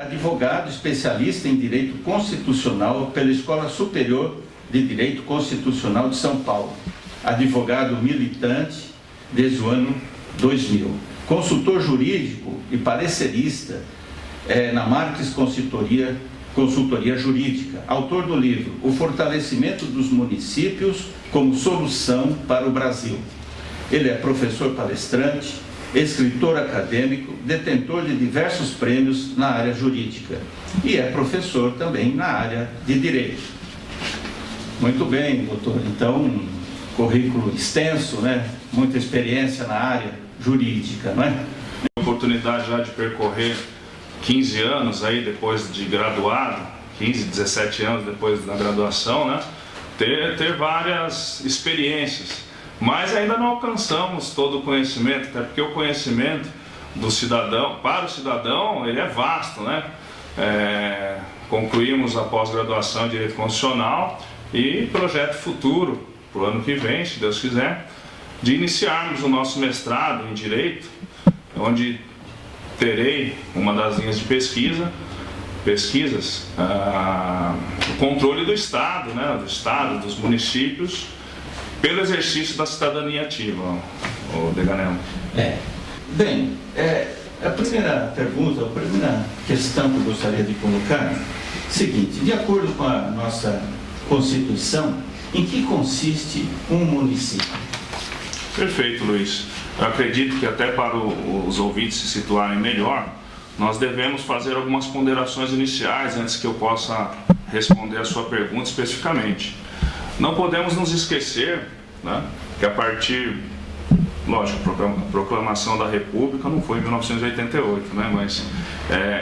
advogado especialista em Direito Constitucional pela Escola Superior de Direito Constitucional de São Paulo. Advogado militante desde o ano 2000. Consultor jurídico e parecerista na Marques Consultoria Jurídica. Autor do livro O Fortalecimento dos Municípios como Solução para o Brasil. Ele é professor palestrante, escritor acadêmico, detentor de diversos prêmios na área jurídica e é professor também na área de Direito. Muito bem, doutor. Então, currículo extenso, né? Muita experiência na área jurídica, não é? Oportunidade já de percorrer 15 anos aí depois de graduado, 15, 17 anos depois da graduação, né? Ter várias experiências. Mas ainda não alcançamos todo o conhecimento, até porque o conhecimento do cidadão, para o cidadão, ele é vasto, né? Concluímos a pós-graduação em Direito Constitucional e projeto futuro, para o ano que vem, se Deus quiser, de iniciarmos o nosso mestrado em Direito, onde terei uma das linhas de pesquisas, o controle do Estado, né? Do Estado, dos municípios, pelo exercício da cidadania ativa, o Deganello. Bem, a primeira pergunta, a primeira questão que eu gostaria de colocar é a seguinte: de acordo com a nossa Constituição, em que consiste um município? Perfeito, Luiz. Eu acredito que até para os ouvintes se situarem melhor, nós devemos fazer algumas ponderações iniciais antes que eu possa responder a sua pergunta especificamente. Não podemos nos esquecer, né, que a partir, lógico, a proclamação da República não foi em 1988, né, mas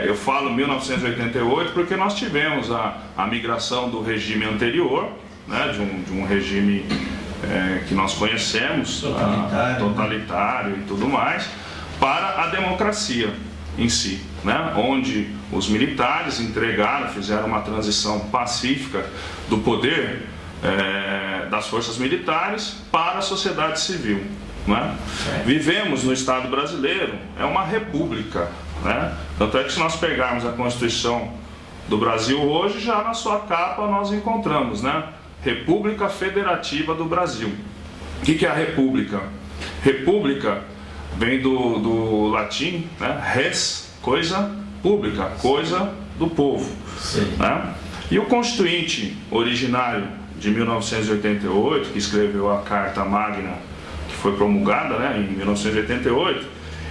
eu falo 1988 porque nós tivemos a migração do regime anterior, né, de um regime que nós conhecemos, totalitário e tudo mais, para a democracia em si, né, onde os militares fizeram uma transição pacífica do poder das forças militares para a sociedade civil, né? Vivemos no Estado brasileiro, é uma república, né? Tanto é que se nós pegarmos a Constituição do Brasil hoje, já na sua capa nós encontramos, né? República Federativa do Brasil. O que é a república? República vem do latim, né? Res, coisa pública, coisa do povo, né? E o Constituinte originário de 1988, que escreveu a Carta Magna, que foi promulgada, né, em 1988,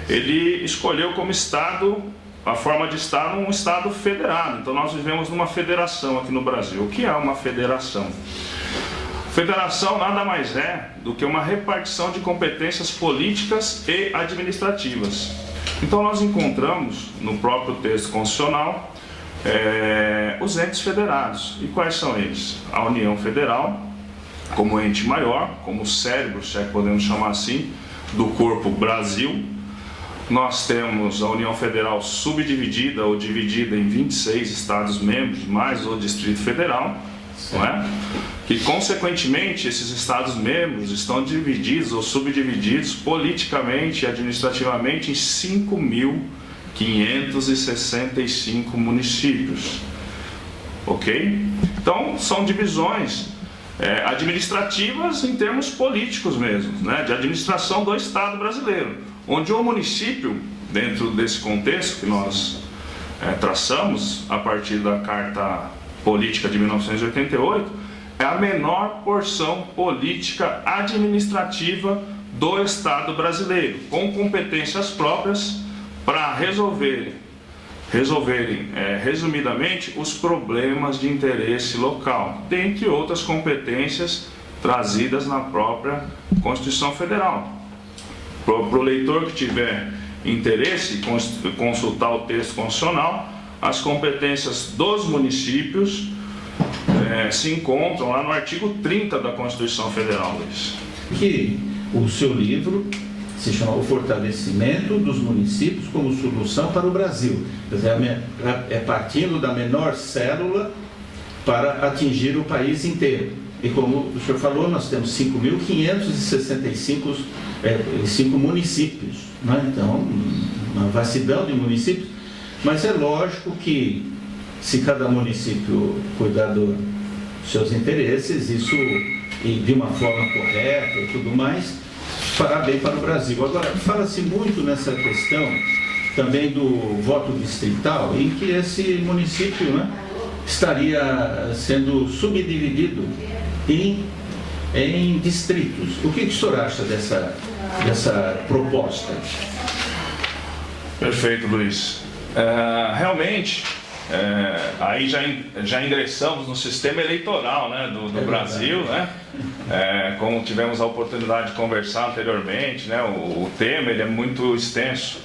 ele escolheu como Estado, a forma de Estado, um Estado federado. Então nós vivemos numa federação aqui no Brasil. O que é uma federação? Federação nada mais é do que uma repartição de competências políticas e administrativas. Então nós encontramos no próprio texto constitucional os entes federados. E quais são eles? A União Federal, como ente maior, como cérebro, se é que podemos chamar assim, do corpo Brasil. Nós temos a União Federal subdividida ou dividida em 26 Estados-membros, mais o Distrito Federal, não é? Que, consequentemente, esses Estados-membros estão divididos ou subdivididos politicamente e administrativamente em 5.565 municípios, ok? Então, são divisões administrativas em termos políticos mesmo, né? De administração do Estado brasileiro, onde o município, dentro desse contexto que nós traçamos a partir da Carta Política de 1988, é a menor porção política administrativa do Estado brasileiro, com competências próprias para resolverem resumidamente os problemas de interesse local, dentre outras competências trazidas na própria Constituição Federal. Para o leitor que tiver interesse em consultar o texto constitucional, as competências dos municípios se encontram lá no artigo 30 da Constituição Federal, Luiz. Que o seu livro se chama O Fortalecimento dos Municípios como Solução para o Brasil. Quer dizer, partindo da menor célula para atingir o país inteiro. E como o senhor falou, nós temos 5.565 municípios, né? Então, uma vastidão de municípios. Mas é lógico que, se cada município cuidar dos seus interesses, isso e de uma forma correta e tudo mais, fará bem para o Brasil. Agora, fala-se muito nessa questão também do voto distrital, em que esse município, né, estaria sendo subdividido em distritos. O que o senhor acha dessa proposta? Perfeito, Luiz. Realmente, aí já ingressamos no sistema eleitoral, né, do Brasil, né? Como tivemos a oportunidade de conversar anteriormente, né, o tema ele é muito extenso,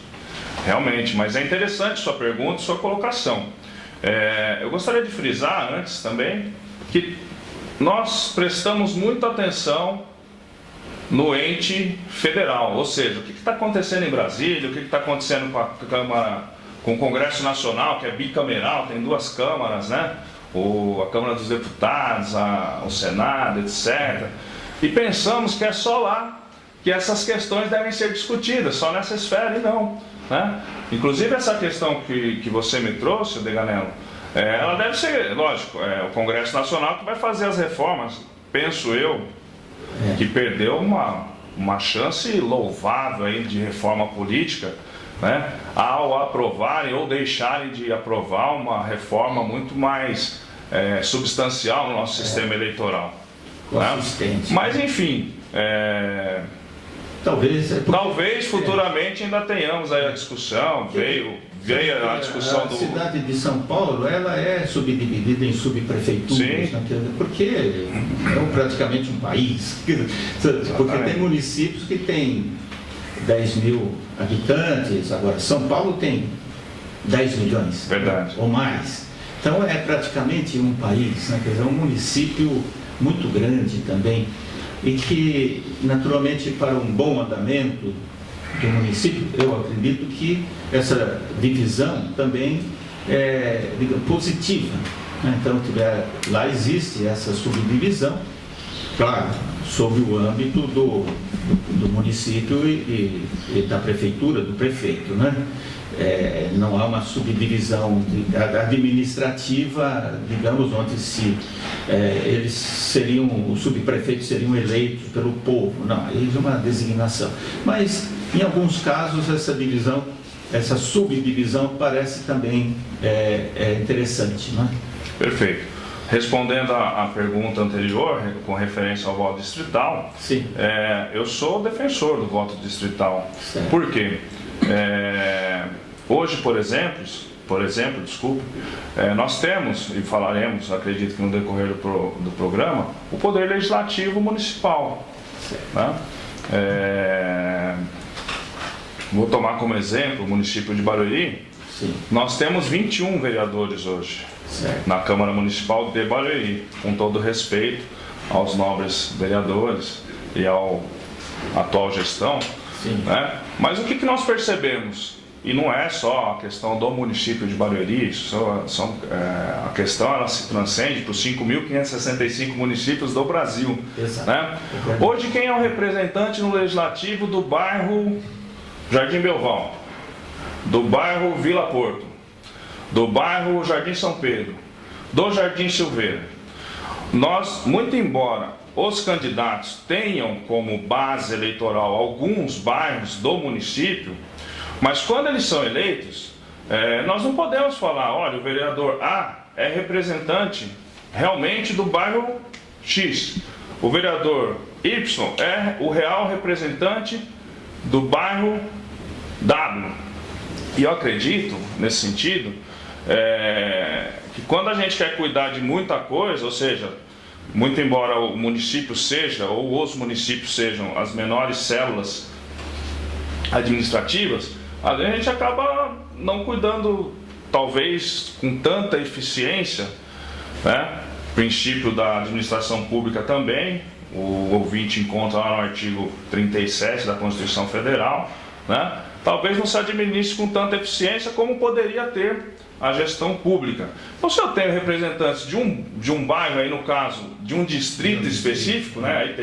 realmente, mas é interessante sua pergunta e sua colocação. Eu gostaria de frisar antes também que nós prestamos muita atenção no ente federal, ou seja, o que está acontecendo em Brasília, o que está acontecendo com o Congresso Nacional, que é bicameral, tem duas câmaras, né? A Câmara dos Deputados, o Senado, etc. E pensamos que é só lá que essas questões devem ser discutidas, só nessa esfera e não, né? Inclusive essa questão que você me trouxe, Deganello, ela deve ser, lógico, o Congresso Nacional que vai fazer as reformas, penso eu, que perdeu uma chance louvável aí de reforma política, né, ao aprovarem ou deixarem de aprovar uma reforma muito mais substancial no nosso sistema eleitoral. Né? Mas enfim, talvez futuramente ainda tenhamos aí a discussão, veio a discussão A cidade de São Paulo, ela é subdividida em subprefeituras, né? Porque é praticamente um país, porque tem municípios que têm 10 mil habitantes, agora São Paulo tem 10 milhões, verdade, ou mais. Então é praticamente um país, né? Quer dizer, é um município muito grande também, e que naturalmente para um bom andamento do município, eu acredito que essa divisão também é, digamos, positiva, né? Então lá existe essa subdivisão, claro, sob o âmbito do município e da prefeitura, do prefeito, né? Não há uma subdivisão administrativa, digamos, onde os subprefeitos seriam eleitos pelo povo. Não, aí é uma designação. Mas, em alguns casos, essa subdivisão parece também interessante, não é? Perfeito. Respondendo à pergunta anterior, com referência ao voto distrital, eu sou defensor do voto distrital. Certo. Por quê? Hoje, por exemplo, nós temos, e falaremos, acredito que no decorrer do programa, o Poder Legislativo Municipal. Né? Vou tomar como exemplo o município de Barueri. Sim. Nós temos 21 vereadores hoje, certo, na Câmara Municipal de Barueri, com todo respeito aos nobres vereadores e à atual gestão. Né? Mas o que nós percebemos? E não é só a questão do município de Barueri, a questão ela se transcende para os 5.565 municípios do Brasil. Né? Hoje, quem é o representante no legislativo do bairro Jardim Belval, do bairro Vila Porto, do bairro Jardim São Pedro, do Jardim Silveira? Nós, muito embora os candidatos tenham como base eleitoral alguns bairros do município, mas quando eles são eleitos, nós não podemos falar, olha, o vereador A é representante realmente do bairro X, o vereador Y é o real representante do bairro W. E eu acredito, nesse sentido, que quando a gente quer cuidar de muita coisa, ou seja, muito embora o município seja, ou os municípios sejam as menores células administrativas, a gente acaba não cuidando, talvez, com tanta eficiência, né? Princípio da administração pública também, o ouvinte encontra lá no artigo 37 da Constituição Federal, né? Talvez não se administre com tanta eficiência como poderia ter a gestão pública. Então, se eu tenho representantes de um bairro, aí no caso, de um distrito específico, né? Aí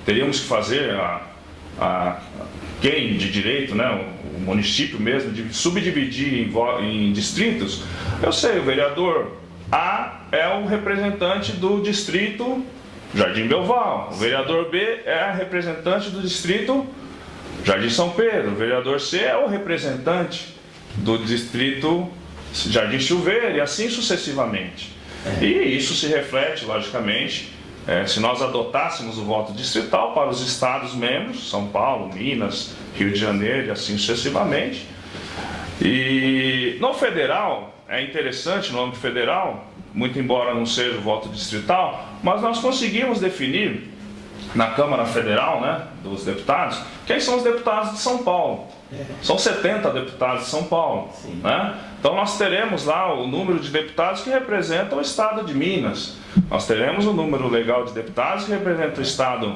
teríamos que fazer quem de direito, né, o município mesmo, de subdividir em distritos, eu sei, o vereador A é o representante do distrito Jardim Belval, o vereador B é a representante do distrito Jardim São Pedro, o vereador C é o representante do distrito Jardim Silveira e assim sucessivamente. E isso se reflete, logicamente, se nós adotássemos o voto distrital para os estados membros, São Paulo, Minas, Rio de Janeiro e assim sucessivamente. E no federal, é interessante no âmbito federal, muito embora não seja o voto distrital, mas nós conseguimos definir na Câmara Federal, né, dos deputados, quem são os deputados de São Paulo. São 70 deputados de São Paulo, né? Então nós teremos lá o número de deputados que representam o estado de Minas, nós teremos o número legal de deputados que representam o estado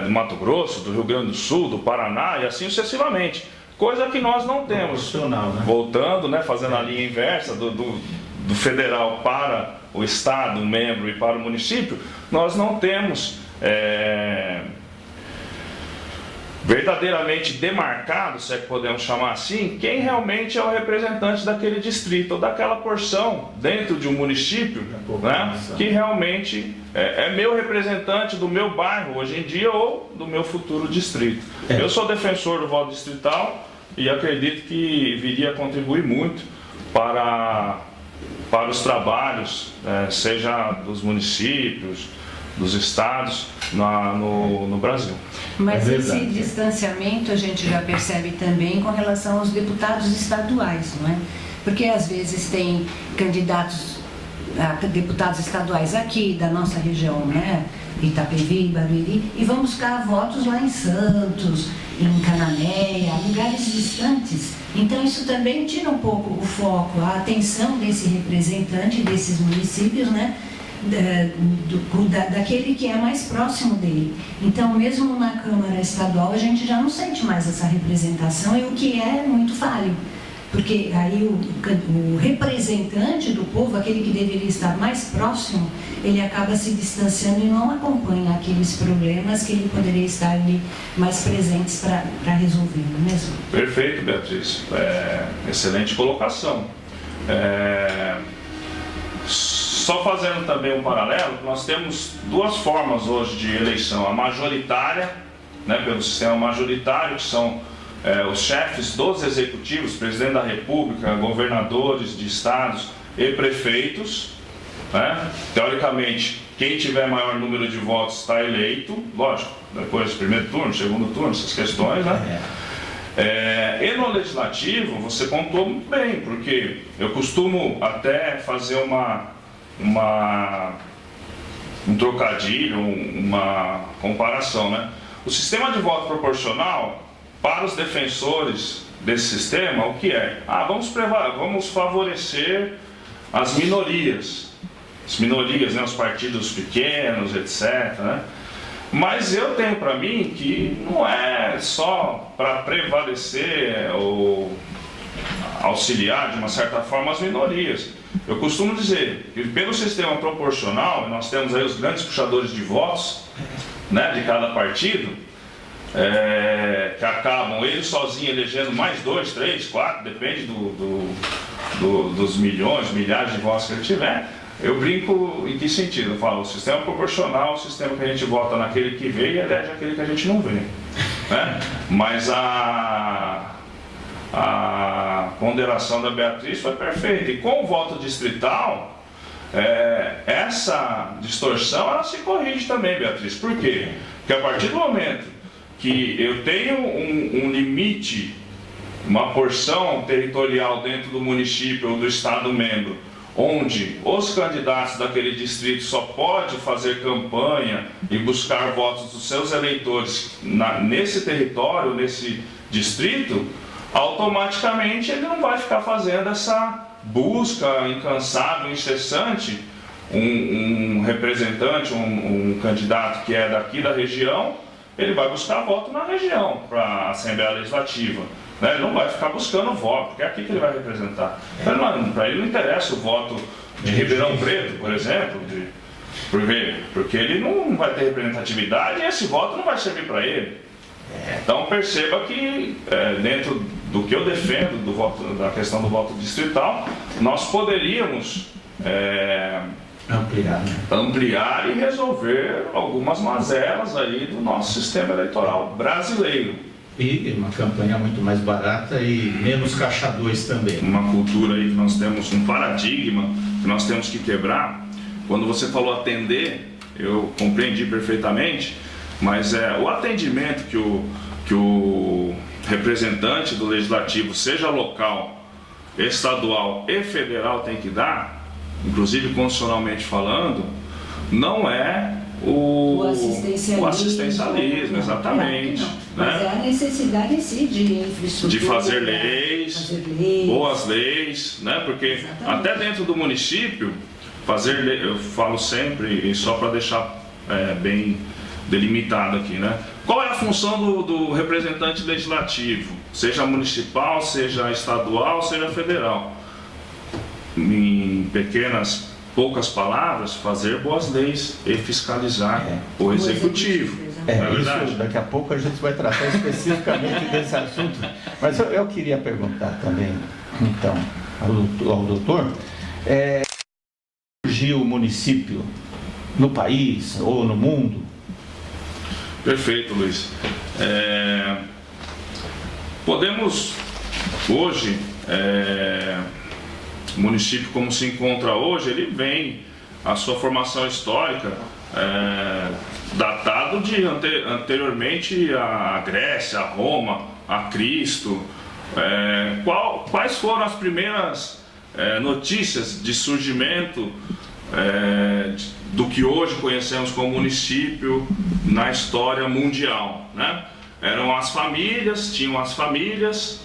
do Mato Grosso, do Rio Grande do Sul, do Paraná e assim sucessivamente, coisa que nós não temos. Né? Voltando, né, fazendo a linha inversa do federal para o estado, o membro e para o município, nós não temos verdadeiramente demarcado, se é que podemos chamar assim, quem realmente é o representante daquele distrito ou daquela porção dentro de um município, né, que realmente é meu representante do meu bairro hoje em dia ou do meu futuro distrito. Eu sou defensor do voto distrital e acredito que viria a contribuir muito para os trabalhos, seja dos municípios, dos estados no Brasil. Mas esse distanciamento a gente já percebe também com relação aos deputados estaduais, não é? Porque às vezes tem candidatos a deputados estaduais aqui da nossa região, né? Itapevi, Barueri, e vão buscar votos lá em Santos, em Cananéia, lugares distantes. Então isso também tira um pouco o foco, a atenção desse representante desses municípios, né? Daquele que é mais próximo dele. Então, mesmo na Câmara Estadual, a gente já não sente mais essa representação, e o que é muito falho, porque aí o representante do povo, aquele que deveria estar mais próximo, ele acaba se distanciando e não acompanha aqueles problemas que ele poderia estar ali mais presentes para resolver, não é mesmo? Perfeito, Beatriz. Excelente colocação. Só fazendo também um paralelo, nós temos duas formas hoje de eleição: a majoritária, né, pelo sistema majoritário, que são os chefes dos executivos, presidente da República, governadores de estados e prefeitos, né? Teoricamente, quem tiver maior número de votos está eleito, lógico, depois do primeiro turno, segundo turno, essas questões, né? E no legislativo, você pontuou muito bem, porque eu costumo até fazer um trocadilho, uma comparação, né? O sistema de voto proporcional, para os defensores desse sistema, o que é? Vamos favorecer as minorias, né? Os partidos pequenos, etc., né? Mas eu tenho para mim que não é só para prevalecer ou auxiliar de uma certa forma as minorias. Eu costumo dizer que pelo sistema proporcional, nós temos aí os grandes puxadores de votos, né, de cada partido, que acabam eles sozinhos elegendo mais 2, 3, 4, depende dos milhões, milhares de votos que ele tiver. Eu brinco em que sentido? Eu falo, o sistema proporcional é o sistema que a gente vota naquele que vê e elege aquele que a gente não vê, né? Mas a ponderação da Beatriz foi perfeita. E com o voto distrital, essa distorção ela se corrige também, Beatriz. Por quê? Porque a partir do momento que eu tenho um limite, uma porção territorial dentro do município ou do estado membro, onde os candidatos daquele distrito só podem fazer campanha e buscar votos dos seus eleitores nesse território, nesse distrito, automaticamente ele não vai ficar fazendo essa busca incansável, incessante, um representante, um candidato que é daqui da região, ele vai buscar voto na região para a Assembleia Legislativa. Ele não vai ficar buscando voto, porque é aqui que ele vai representar. Para ele não interessa o voto de Ribeirão Preto, por exemplo, porque ele não vai ter representatividade e esse voto não vai servir para ele. Então perceba que dentro do que eu defendo, da questão do voto distrital, nós poderíamos ampliar e resolver algumas mazelas aí do nosso sistema eleitoral brasileiro. E uma campanha muito mais barata e menos caixa 2 também. Uma cultura aí que nós temos, um paradigma que nós temos que quebrar. Quando você falou atender, eu compreendi perfeitamente, mas o atendimento que o representante do legislativo, seja local, estadual e federal, tem que dar, inclusive constitucionalmente falando, não é o assistencialismo, exatamente. Mas é a necessidade em si de infraestrutura, de fazer leis, boas leis, né? Porque exatamente, até dentro do município, fazer lei, eu falo sempre, e só para deixar bem delimitado aqui, né? Qual é a função do representante legislativo, seja municipal, seja estadual, seja federal? Em poucas palavras, fazer boas leis e fiscalizar o executivo. Isso, daqui a pouco a gente vai tratar especificamente desse assunto, mas eu queria perguntar também, então, ao doutor, surgiu o município no país ou no mundo? Perfeito, Luiz. Podemos hoje, o município como se encontra hoje, ele vem, a sua formação histórica, datado de anteriormente à Grécia, a Roma, a Cristo. Quais foram as primeiras notícias de surgimento do que hoje conhecemos como município na história mundial, né? Tinham as famílias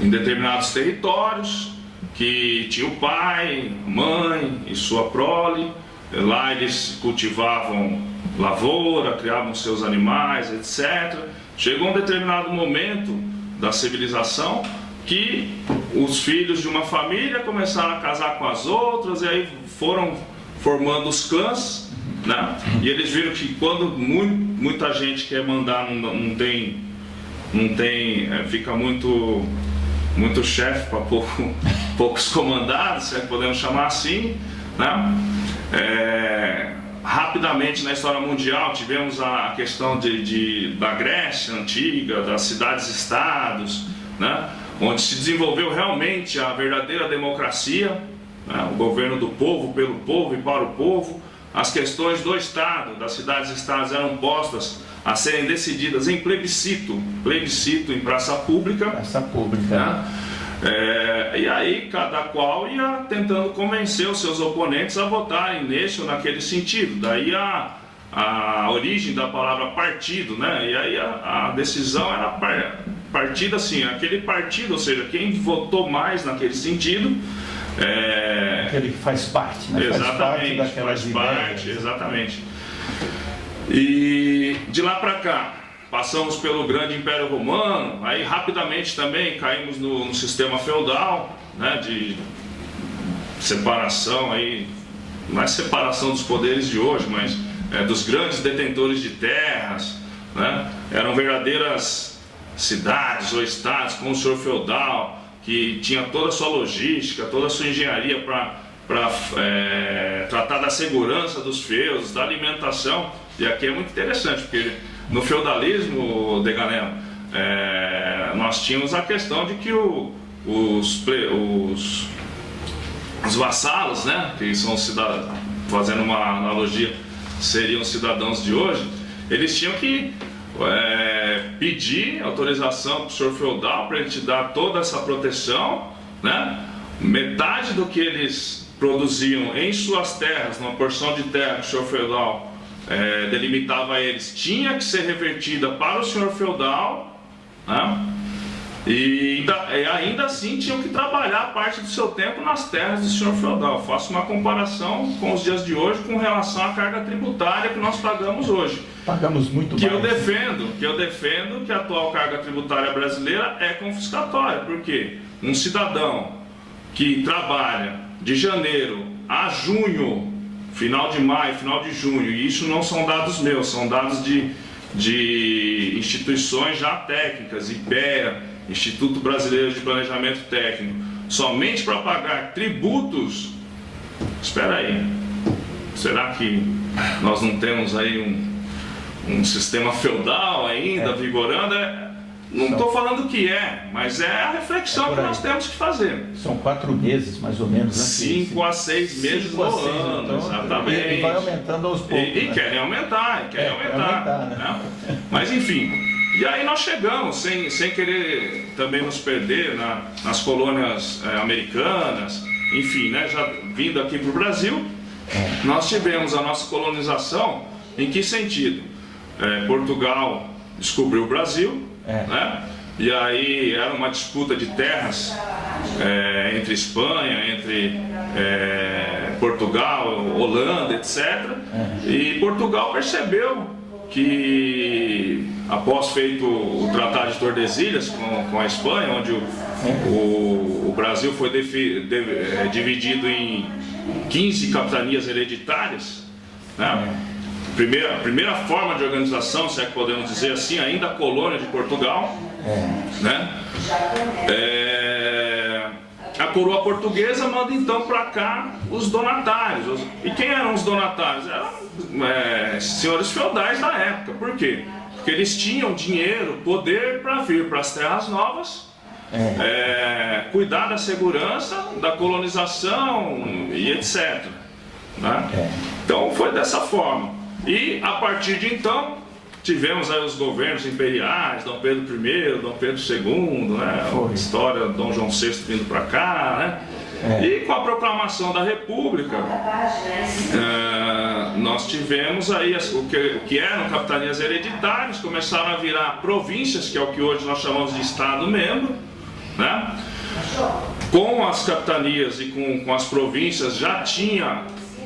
em determinados territórios, que tinha o pai, mãe e sua prole. Lá eles cultivavam lavoura, criavam seus animais, etc. Chegou um determinado momento da civilização que os filhos de uma família começaram a casar com as outras, e aí foram formando os clãs, né? E eles viram que quando muita gente quer mandar, não tem, fica muito chefe para poucos comandados, se é que podemos chamar assim, né? Rapidamente na história mundial tivemos a questão da Grécia antiga, das cidades-estados, né? Onde se desenvolveu realmente a verdadeira democracia, né? O governo do povo, pelo povo e para o povo. As questões do Estado, das cidades-estados, eram postas a serem decididas em plebiscito em praça pública. Né? E aí cada qual ia tentando convencer os seus oponentes a votarem nesse ou naquele sentido. Daí a origem da palavra partido, né? E aí a decisão era partido, assim, aquele partido, ou seja, quem votou mais naquele sentido. Aquele que faz parte, né? Exatamente, faz parte, exatamente. E de lá para cá, passamos pelo grande Império Romano, aí rapidamente também caímos no sistema feudal, né, de separação, aí, não é separação dos poderes de hoje, mas dos grandes detentores de terras, né? Eram verdadeiras cidades ou estados com o senhor feudal, que tinha toda a sua logística, toda a sua engenharia para tratar da segurança dos feudos, da alimentação. E aqui é muito interessante, porque no feudalismo, Deganello, nós tínhamos a questão de que os vassalos, né, que são cidadãos, fazendo uma analogia, seriam cidadãos de hoje, eles tinham que pedir autorização para o senhor feudal para ele te dar toda essa proteção, né? Metade do que eles produziam em suas terras, numa porção de terra que o senhor feudal delimitava a eles, tinha que ser revertida para o senhor feudal, né? E ainda assim tinham que trabalhar parte do seu tempo nas terras do senhor feudal. Eu faço uma comparação com os dias de hoje com relação à carga tributária que nós pagamos hoje. Pagamos muito mais. Eu defendo que a atual carga tributária brasileira é confiscatória. Por quê? Um cidadão que trabalha de janeiro a junho final de maio, final de junho, e isso não são dados meus, são dados de instituições já técnicas, IPEA, Instituto Brasileiro de Planejamento Técnico, somente para pagar tributos. Espera aí, será que nós não temos aí um sistema feudal ainda vigorando? Não estou falando que mas é a reflexão que nós temos que fazer. São 4 meses, mais ou menos. 5 a 6 meses no ano, então, exatamente. E vai aumentando aos poucos. E querem aumentar, né? Mas enfim, e aí nós chegamos, sem querer também nos perder nas colônias americanas, enfim, né, já vindo aqui para o Brasil, nós tivemos a nossa colonização. Em que sentido? Portugal descobriu o Brasil, né? E aí era uma disputa de terras entre Espanha, entre Portugal, Holanda, etc. E Portugal percebeu que, após feito o Tratado de Tordesilhas com a Espanha, onde o Brasil foi dividido em 15 capitanias hereditárias, né? A primeira forma de organização, se é que podemos dizer assim, ainda a colônia de Portugal, né? A coroa portuguesa manda então para cá os donatários. E quem eram os donatários? Eram senhores feudais da época. Por quê? Porque eles tinham dinheiro, poder para vir para as terras novas, cuidar da segurança, da colonização e etc. Né? Então foi dessa forma. E a partir de então tivemos aí os governos imperiais, Dom Pedro I, Dom Pedro II, né? A história de Dom João VI vindo para cá, né? E com a proclamação da República, nós tivemos aí o que eram capitanias hereditárias, começaram a virar províncias, que é o que hoje nós chamamos de Estado-membro, né? Com as capitanias e com as províncias já tinha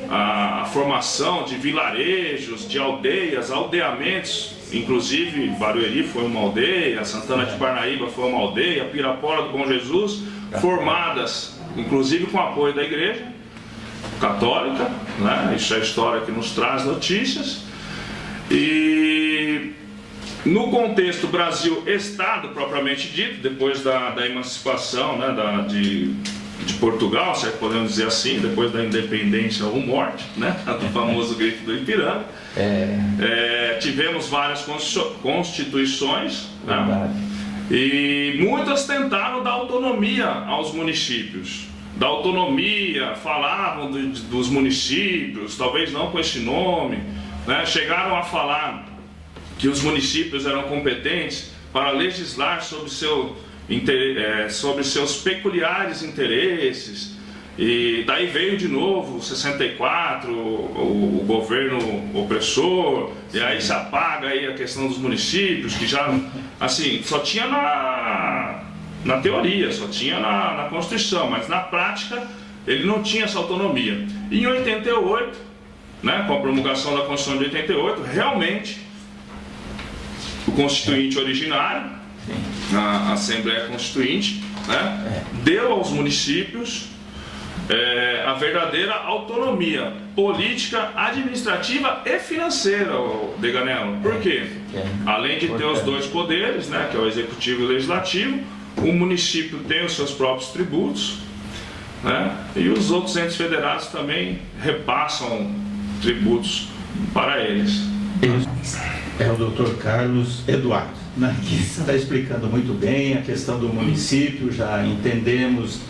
a formação de vilarejos, de aldeias, aldeamentos, inclusive Barueri foi uma aldeia, Santana de Parnaíba foi uma aldeia, Pirapora do Bom Jesus, formadas inclusive com apoio da Igreja Católica, né? Isso é a história que nos traz notícias. E no contexto Brasil-Estado propriamente dito, depois da emancipação, né, de Portugal, se é que podemos dizer assim, depois da independência ou morte, né, do famoso grito do Ipiranga, tivemos várias constituições, né, e muitas tentaram dar autonomia aos municípios. Da autonomia, falavam dos municípios, talvez não com esse nome, né, chegaram a falar que os municípios eram competentes para legislar sobre seus peculiares interesses. E daí veio de novo 64, o governo opressor, e aí se apaga aí a questão dos municípios, que já, assim, só tinha na teoria, só tinha na Constituição, mas na prática ele não tinha essa autonomia. E em 88, né, com a promulgação da Constituição de 88, realmente o Constituinte originário, a Assembleia Constituinte, né, deu aos municípios a verdadeira autonomia política, administrativa e financeira, Deganello. Por quê? Além de ter os dois poderes, né, que é o executivo e o legislativo, o município tem os seus próprios tributos, né, e os outros entes federados também repassam tributos para eles. É o Dr. Carlos Eduardo, né, que está explicando muito bem a questão do município. Já entendemos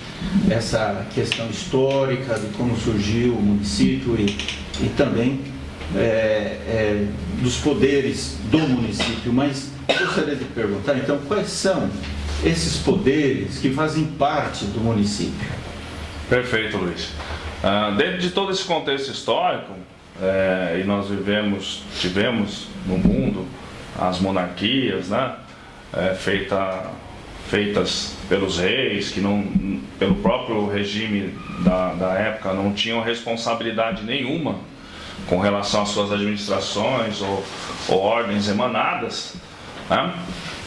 essa questão histórica de como surgiu o município e também dos poderes do município. Mas eu gostaria de perguntar, então, quais são esses poderes que fazem parte do município? Perfeito, Luiz. Dentro de todo esse contexto histórico, e nós tivemos no mundo as monarquias, né, feitas pelos reis, que pelo próprio regime da época não tinham responsabilidade nenhuma com relação às suas administrações ou ordens emanadas, né?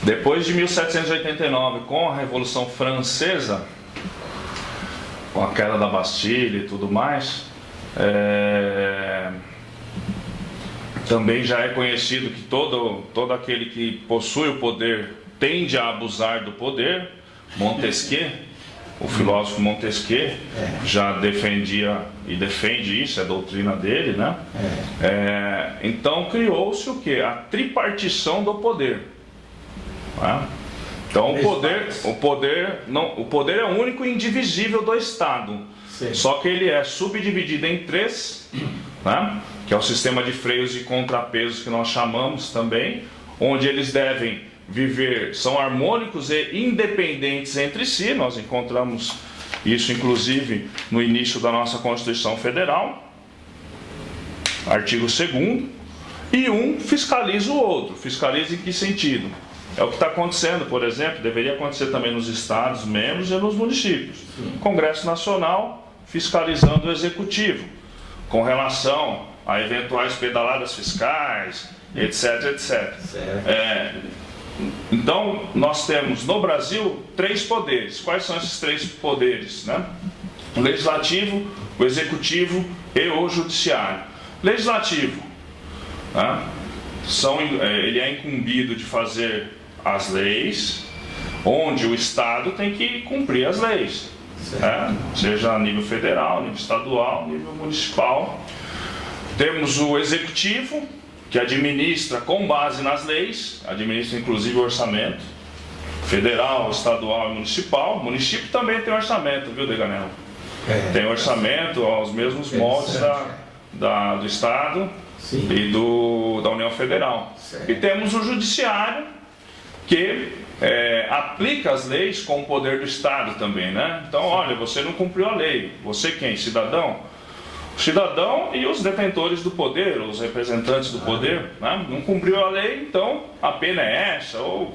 Depois de 1789, com a Revolução Francesa, com a queda da Bastilha e tudo mais, Também já é conhecido que todo aquele que possui o poder tende a abusar do poder. Montesquieu, o filósofo Montesquieu, já defendia e defende isso, é a doutrina dele, né? Então criou-se o quê? A tripartição do poder. Né? Então o poder é o único indivisível do Estado. Sim. Só que ele é subdividido em três, né? Que é o sistema de freios e contrapesos que nós chamamos também, onde eles devem viver, são harmônicos e independentes entre si. Nós encontramos isso inclusive no início da nossa Constituição Federal, artigo 2º, e um fiscaliza o outro. Fiscaliza em que sentido? É o que está acontecendo, por exemplo, deveria acontecer também nos estados membros e nos municípios. Sim. Congresso Nacional fiscalizando o Executivo, com relação a eventuais pedaladas fiscais, etc, etc. Então, nós temos no Brasil 3 poderes. Quais são esses 3 poderes? Né? O Legislativo, o Executivo e o Judiciário. Legislativo, né? Ele é incumbido de fazer as leis, onde o Estado tem que cumprir as leis, seja a nível federal, nível estadual, nível municipal. Temos o Executivo, que administra com base nas leis, administra inclusive o orçamento federal, estadual e municipal. O município também tem orçamento, viu, Deganel? Tem orçamento aos mesmos moldes do Estado. Sim. E da União Federal. Certo. E temos o Judiciário, que aplica as leis com o poder do Estado também, né? Então, olha, você não cumpriu a lei. Você quem? Cidadão? O cidadão e os detentores do poder, os representantes do poder, né? Não cumpriu a lei, então a pena é essa, ou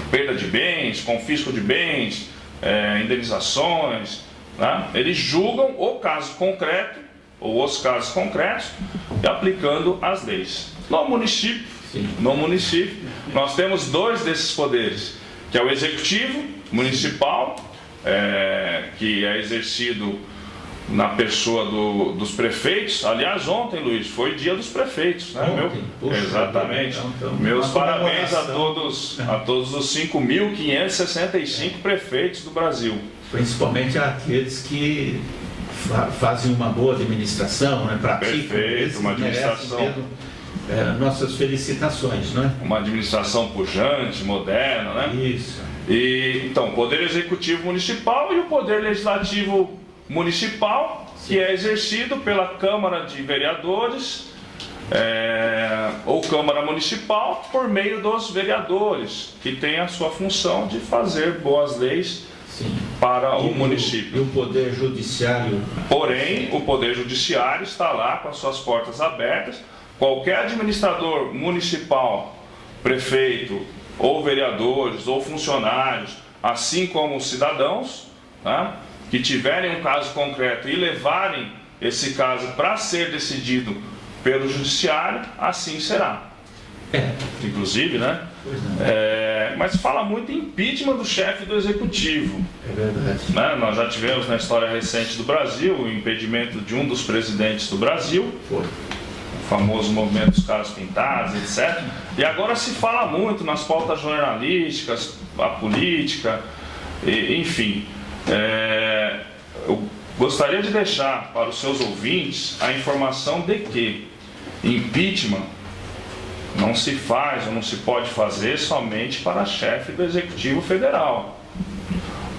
perda de bens, confisco de bens, indenizações, né? Eles julgam o caso concreto, ou os casos concretos, e aplicando as leis. No município, nós temos 2 desses poderes, que é o Executivo Municipal, que é exercido na pessoa dos prefeitos. Aliás, ontem, Luiz, foi dia dos prefeitos, né? Exatamente. Então, meus parabéns a todos os 5.565 prefeitos do Brasil. Principalmente aqueles que fazem uma boa administração, né? Praticam. Perfeito, uma administração. Nossas felicitações, não é? Uma administração pujante, moderna, né? Isso. Então, o Poder Executivo Municipal e o Poder Legislativo Municipal, sim, que é exercido pela Câmara de Vereadores ou Câmara Municipal por meio dos vereadores, que tem a sua função de fazer boas leis, sim, para o município. E o Poder Judiciário? Porém, o Poder Judiciário está lá com as suas portas abertas. Qualquer administrador municipal, prefeito, ou vereadores, ou funcionários, assim como os cidadãos, né, que tiverem um caso concreto e levarem esse caso para ser decidido pelo Judiciário, assim será. Inclusive, né? Mas fala muito em impeachment do chefe do Executivo. É verdade. Né? Nós já tivemos na história recente do Brasil o impedimento de um dos presidentes do Brasil. Foi. O famoso movimento dos caras pintados, etc. E agora se fala muito nas pautas jornalísticas, a política, enfim. Eu gostaria de deixar para os seus ouvintes a informação de que impeachment não se faz ou não se pode fazer somente para chefe do Executivo Federal.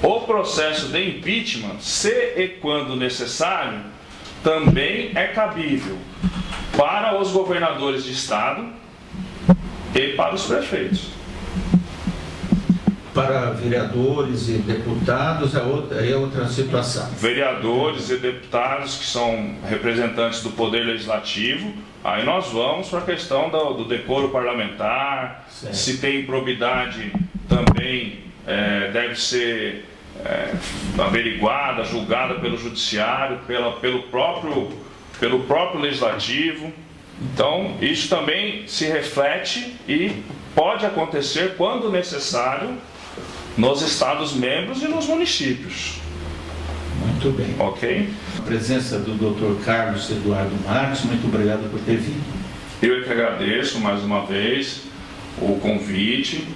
O processo de impeachment, se e quando necessário, também é cabível para os governadores de estado e para os prefeitos. Para vereadores e deputados é outra situação. Vereadores e deputados que são representantes do Poder Legislativo, aí nós vamos para a questão do decoro parlamentar, certo. Se tem improbidade também deve ser averiguada, julgada pelo Judiciário, pelo próprio Legislativo. Então, isso também se reflete e pode acontecer quando necessário nos Estados membros e nos municípios. Muito bem. Ok? A presença do Dr. Carlos Eduardo Marques, muito obrigado por ter vindo. Eu é que agradeço mais uma vez o convite.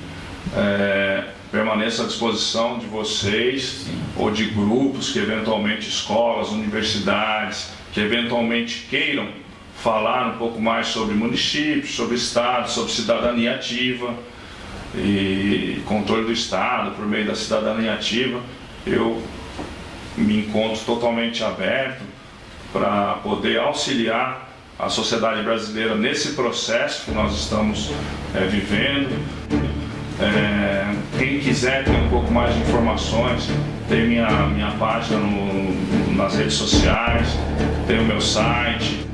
Permaneço à disposição de vocês ou de grupos que eventualmente, escolas, universidades, que eventualmente queiram falar um pouco mais sobre municípios, sobre Estado, sobre cidadania ativa e controle do Estado por meio da cidadania ativa. Eu me encontro totalmente aberto para poder auxiliar a sociedade brasileira nesse processo que nós estamos vivendo. Quem quiser ter um pouco mais de informações, tem minha página nas redes sociais, tem o meu site.